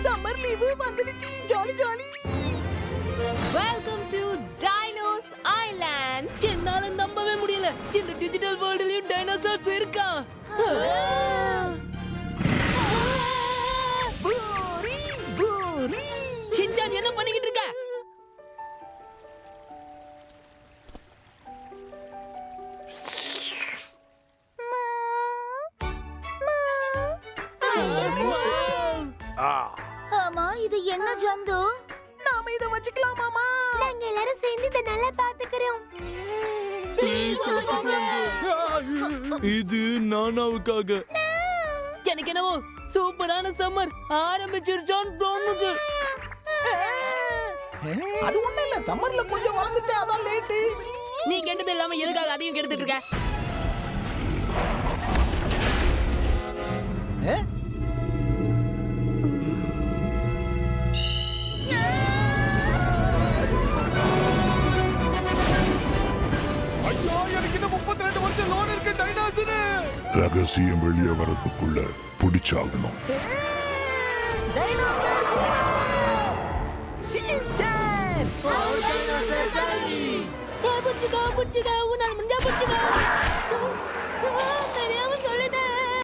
Summer leave வந்துடுச்சு. Jolly jolly. Welcome to dinos island. என்னால நம்பவே முடியல. இந்த டிஜிட்டல் வேர்ல்ட்லயும் டைனோசர்ஸ் இருக்கா? பூரி பூரி. ஷின்சான் என்ன பண்ணிக்கிட்டு இருக்க? ஆமா, இது என்ன ஜந்து? நாம இத வச்சுக்கலாம் மாமா. நாங்க எல்லாரும் சேர்ந்து இத நல்லா பாத்துக்கறோம். இது நானாவுக்காக. எனக்கு என்னவோ சூப்பரான சம்மர் ஆரம்பிச்சிருச்சோன்னு தோணுது. அது ஒண்ணும் இல்ல, சம்மர்ல கொஞ்சம் வளர்ந்துட்டேன், அதான் லேட்டு. நீ கெட்டது இல்லாம எதுக்காக அதையும் கெடுத்துட்டு இருக்க? ஐயோ, எனக்கு இன்னும் 32 வருஷம் லோன் இருக்கு டைனாசரே. ரகசியம் வெளியே வரதுக்குள்ள பிடிச்சாகணும். ஷின்சான் புடிச்சுக்கோ, உன்னால முடிஞ்சா புடிச்சுக்கோ. தெரியாம